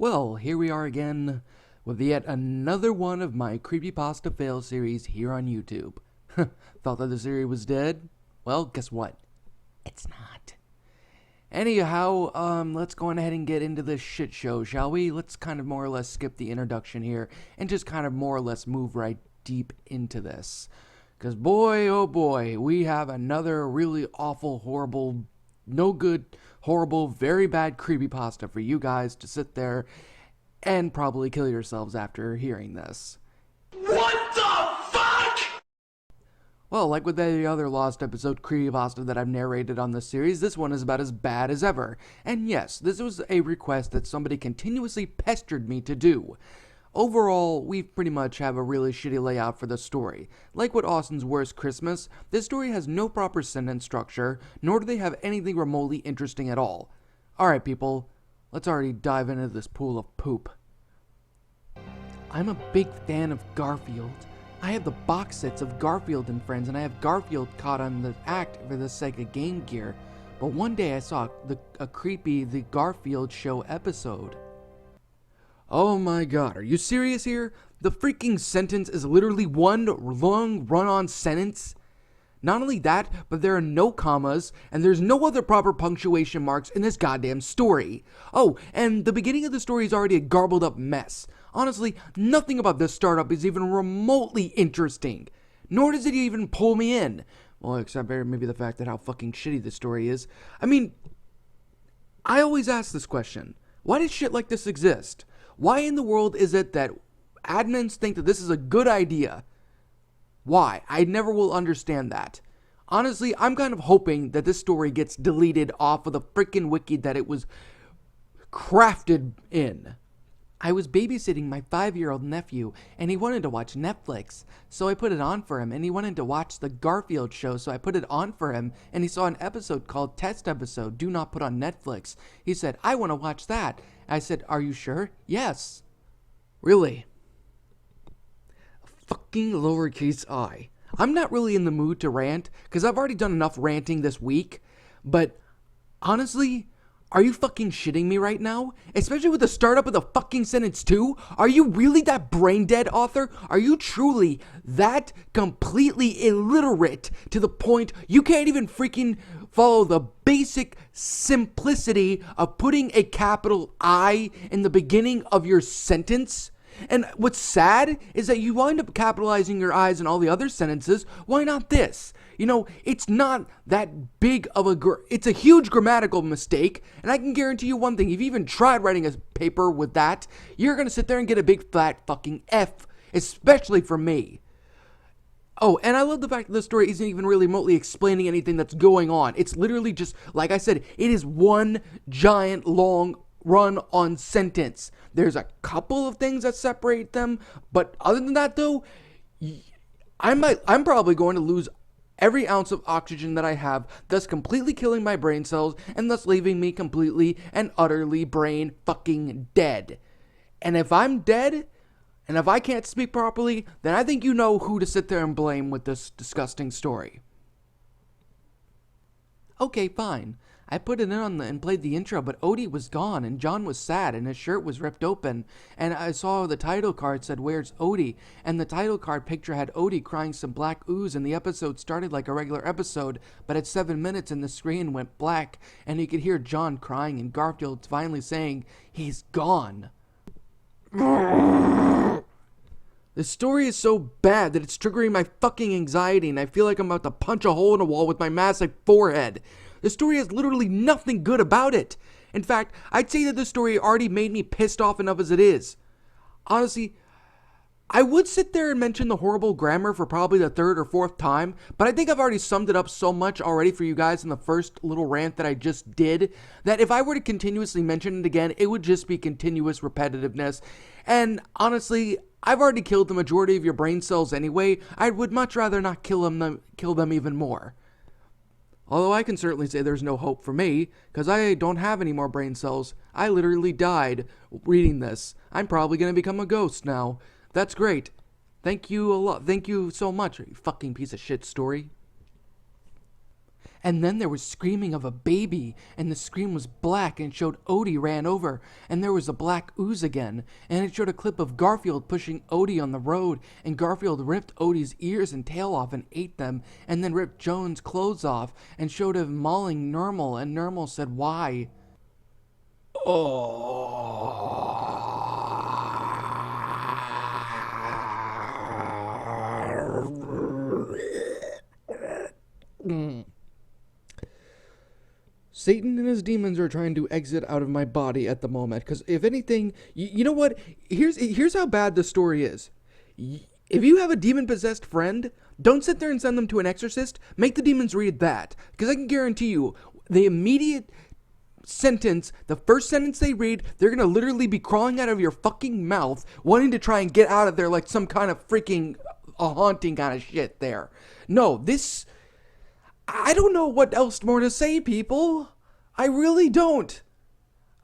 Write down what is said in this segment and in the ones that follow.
Well, here we are again with yet another one of my Creepypasta fail series here on YouTube. Thought that the series was dead? Well, guess what? It's not. Anyhow, let's go on ahead and get into this shit show, shall we? Let's kind of more or less skip the introduction here and just kind of more or less move right deep into this. Because boy, oh boy, we have another really awful, horrible, no good, horrible, very bad creepypasta for you guys to sit there and probably kill yourselves after hearing this. What the fuck? Well, like with any other lost episode creepypasta that I've narrated on this series, this one is about as bad as ever. And yes, this was a request that somebody continuously pestered me to do. Overall, we pretty much have a really shitty layout for the story. Like with Austin's Worst Christmas, this story has no proper sentence structure, nor do they have anything remotely interesting at all. Alright people, let's already dive into this pool of poop. I'm a big fan of Garfield. I have the box sets of Garfield and Friends, and I have Garfield caught on the act for the Sega Game Gear. But one day I saw a creepy The Garfield Show episode. Oh my god, are you serious here? The freaking sentence is literally one long run-on sentence. Not only that, but there are no commas, and there's no other proper punctuation marks in this goddamn story. Oh, and the beginning of the story is already a garbled up mess. Honestly, nothing about this startup is even remotely interesting. Nor does it even pull me in. Well, except maybe the fact that how fucking shitty this story is. I mean, I always ask this question. Why does shit like this exist? Why in the world is it that admins think that this is a good idea? Why? I never will understand that. Honestly, I'm kind of hoping that this story gets deleted off of the freaking wiki that it was crafted in. I was babysitting my 5-year-old nephew, and he wanted to watch Netflix, so I put it on for him, and he wanted to watch the Garfield show, so I put it on for him, and he saw an episode called Test Episode, Do Not Put on Netflix. He said, I want to watch that. I said, are you sure? Yes. Really? Fucking lowercase I. I'm not really in the mood to rant, because I've already done enough ranting this week, but honestly, are you fucking shitting me right now? Especially with the startup of the fucking sentence too? Are you really that brain dead, author? Are you truly that completely illiterate to the point you can't even freaking follow the basic simplicity of putting a capital I in the beginning of your sentence? And what's sad is that you wind up capitalizing your I's in all the other sentences. Why not this? You know, it's not that big of it's a huge grammatical mistake, and I can guarantee you one thing, if you even tried writing a paper with that, you're gonna sit there and get a big flat fucking F, especially from me. Oh, and I love the fact that the story isn't even really remotely explaining anything that's going on. It's literally just, like I said, it is one giant long run-on sentence. There's a couple of things that separate them, but other than that though, I'm probably going to lose every ounce of oxygen that I have, thus completely killing my brain cells, and thus leaving me completely and utterly brain fucking dead. And if I'm dead, and if I can't speak properly, then I think you know who to sit there and blame with this disgusting story. Okay, fine. I put it in and played the intro, but Odie was gone, and John was sad, and his shirt was ripped open, and I saw the title card said, "Where's Odie?" And the title card picture had Odie crying some black ooze, and the episode started like a regular episode, but at 7 minutes, and the screen went black, and you could hear John crying, and Garfield finally saying, "He's gone." The story is so bad that it's triggering my fucking anxiety, and I feel like I'm about to punch a hole in a wall with my massive forehead. The story has literally nothing good about it. In fact, I'd say that the story already made me pissed off enough as it is. Honestly, I would sit there and mention the horrible grammar for probably the third or fourth time, but I think I've already summed it up so much already for you guys in the first little rant that I just did, that if I were to continuously mention it again, it would just be continuous repetitiveness. And honestly, I've already killed the majority of your brain cells anyway. I would much rather not kill them even more. Although I can certainly say there's no hope for me, because I don't have any more brain cells. I literally died reading this. I'm probably going to become a ghost now. That's great. Thank you a lot. Thank you so much, you fucking piece of shit story. And then there was screaming of a baby, and the scream was black and showed Odie ran over, and there was a black ooze again, and it showed a clip of Garfield pushing Odie on the road, and Garfield ripped Odie's ears and tail off and ate them, and then ripped Joan's clothes off, and showed him mauling Normal, and Normal said, "Why?" Satan and his demons are trying to exit out of my body at the moment. Because if anything, you know what? Here's how bad the story is. If you have a demon-possessed friend, don't sit there and send them to an exorcist. Make the demons read that. Because I can guarantee you, the immediate sentence, the first sentence they read, they're going to literally be crawling out of your fucking mouth, wanting to try and get out of there like some kind of freaking a haunting kind of shit there. No, this... I don't know what else more to say, people. I really don't.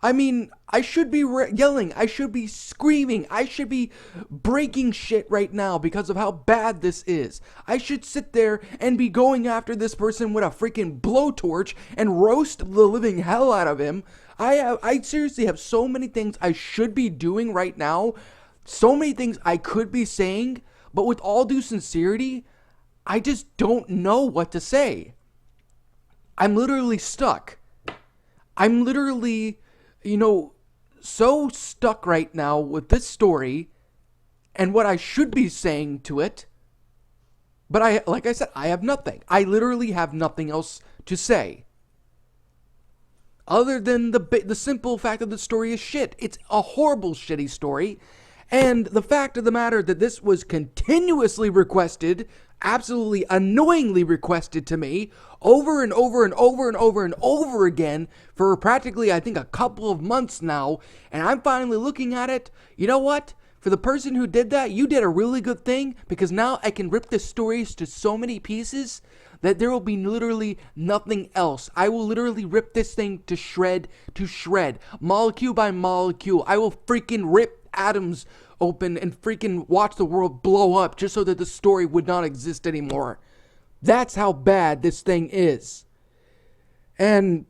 I mean, I should be yelling. I should be screaming. I should be breaking shit right now because of how bad this is. I should sit there and be going after this person with a freaking blowtorch and roast the living hell out of him. I seriously have so many things I should be doing right now. So many things I could be saying. But with all due sincerity, I just don't know what to say. I'm literally stuck. I'm literally, so stuck right now with this story and what I should be saying to it. But like I said, I have nothing. I literally have nothing else to say. Other than the simple fact that the story is shit. It's a horrible, shitty story. And the fact of the matter that this was continuously requested, absolutely annoyingly requested to me, over and over and over and over and over again for practically, I think, a couple of months now, and I'm finally looking at it. You know what? For the person who did that, you did a really good thing, because now I can rip the stories to so many pieces that there will be literally nothing else. I will literally rip this thing to shred, molecule by molecule. I will freaking rip atoms open and freaking watch the world blow up just so that the story would not exist anymore. That's how bad this thing is. And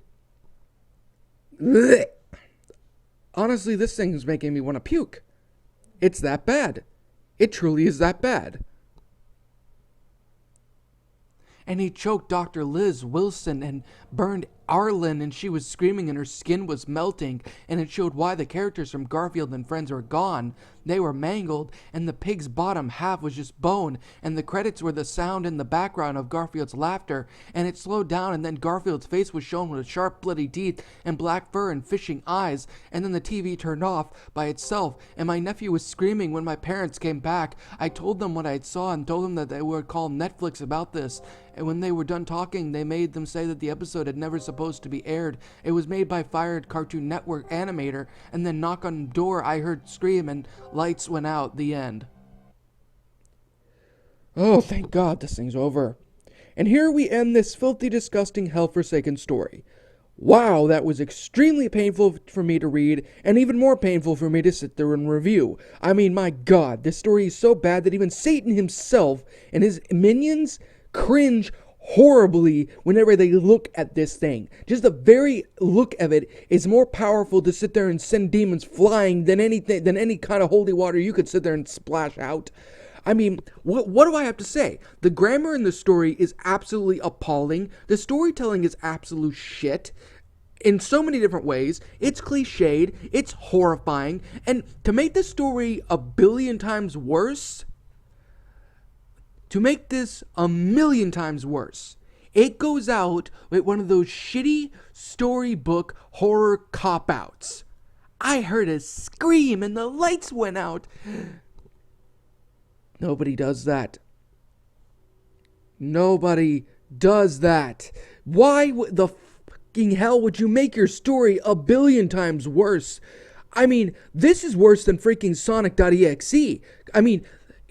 bleh. Honestly, this thing is making me want to puke. It's that bad. It truly is that bad. And he choked Dr. Liz Wilson and burned Arlen, and she was screaming and her skin was melting, and it showed why the characters from Garfield and Friends were gone. They were mangled, and the pig's bottom half was just bone, and the credits were the sound in the background of Garfield's laughter, and it slowed down, and then Garfield's face was shown with sharp bloody teeth and black fur and fishing eyes, and then the TV turned off by itself, and my nephew was screaming when my parents came back. I told them what I saw and told them that they would call Netflix about this, and when they were done talking, they made them say that the episode had never supposed to be aired. It was made by fired Cartoon Network animator, and then knock on the door, I heard scream, and lights went out. The end. Oh, thank God this thing's over. And here we end this filthy, disgusting, hell-forsaken story. Wow, that was extremely painful for me to read, and even more painful for me to sit there and review. I mean, my God, this story is so bad that even Satan himself and his minions cringe horribly whenever they look at this thing. Just the very look of it is more powerful to sit there and send demons flying than any kind of holy water you could sit there and splash out. I mean, what do I have to say? The grammar in the story is absolutely appalling. The storytelling is absolute shit in so many different ways. It's cliched, it's horrifying, and to make the story a billion times worse, to make this a million times worse, it goes out with one of those shitty storybook horror cop-outs. I heard a scream and the lights went out. Nobody does that. Nobody does that. Why the fucking hell would you make your story a billion times worse? I mean, this is worse than freaking Sonic.exe. I mean,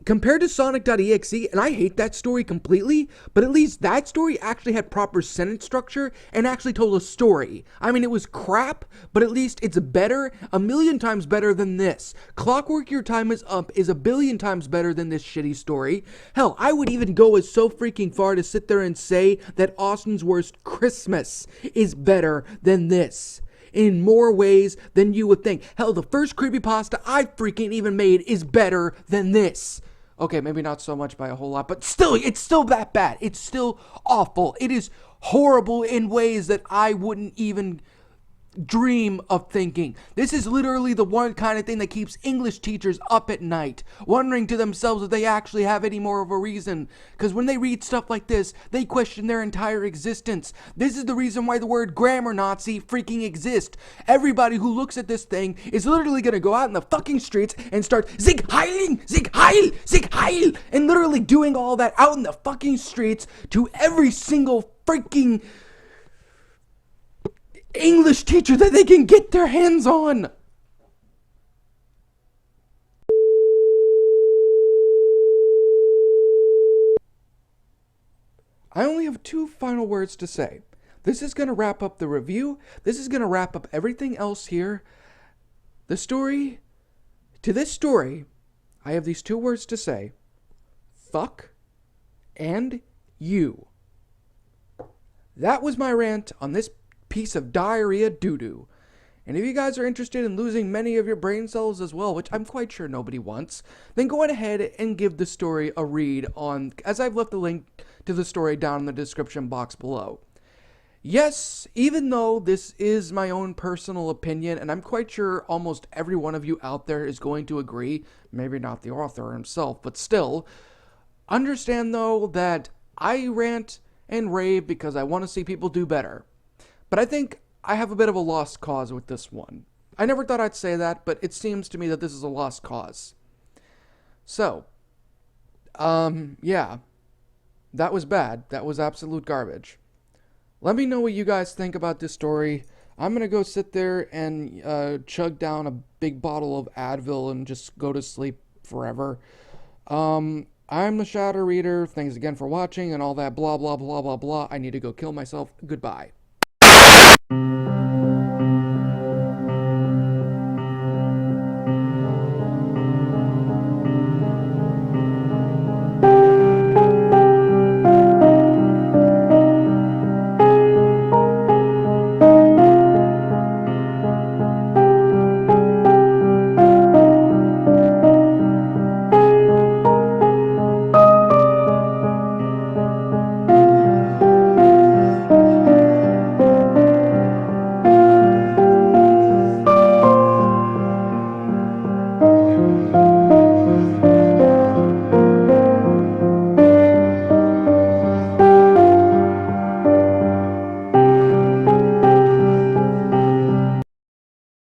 compared to Sonic.exe, and I hate that story completely, but at least that story actually had proper sentence structure and actually told a story. I mean, it was crap, but at least it's better, a million times better than this. Clockwork Your Time Is Up is a billion times better than this shitty story. Hell, I would even go as so freaking far to sit there and say that Austin's Worst Christmas is better than this. In more ways than you would think. Hell, the first creepypasta I freaking even made is better than this. Okay, maybe not so much by a whole lot, but still, it's still that bad. It's still awful. It is horrible in ways that I wouldn't even dream of thinking. This is literally the one kind of thing that keeps English teachers up at night, wondering to themselves if they actually have any more of a reason. Because when they read stuff like this, they question their entire existence. This is the reason why the word grammar Nazi freaking exists. Everybody who looks at this thing is literally going to go out in the fucking streets and start Sieg Heiling, Sieg Heil, Sieg Heil, and literally doing all that out in the fucking streets to every single freaking English teacher that they can get their hands on. I only have 2 final words to say. This is going to wrap up the review. This is going to wrap up everything else here. To this story, I have these 2 words to say. Fuck and you. That was my rant on this piece of diarrhea doo-doo. And if you guys are interested in losing many of your brain cells as well, which I'm quite sure nobody wants, then go ahead and give the story a read on, as I've left the link to the story down in the description box below. Yes, even though this is my own personal opinion, and I'm quite sure almost every one of you out there is going to agree, maybe not the author himself, but still, understand though that I rant and rave because I want to see people do better. But I think I have a bit of a lost cause with this one. I never thought I'd say that, but it seems to me that this is a lost cause. So, yeah. That was bad. That was absolute garbage. Let me know what you guys think about this story. I'm going to go sit there and chug down a big bottle of Advil and just go to sleep forever. I'm the Shadow Reader. Thanks again for watching and all that blah, blah, blah, blah, blah. I need to go kill myself. Goodbye.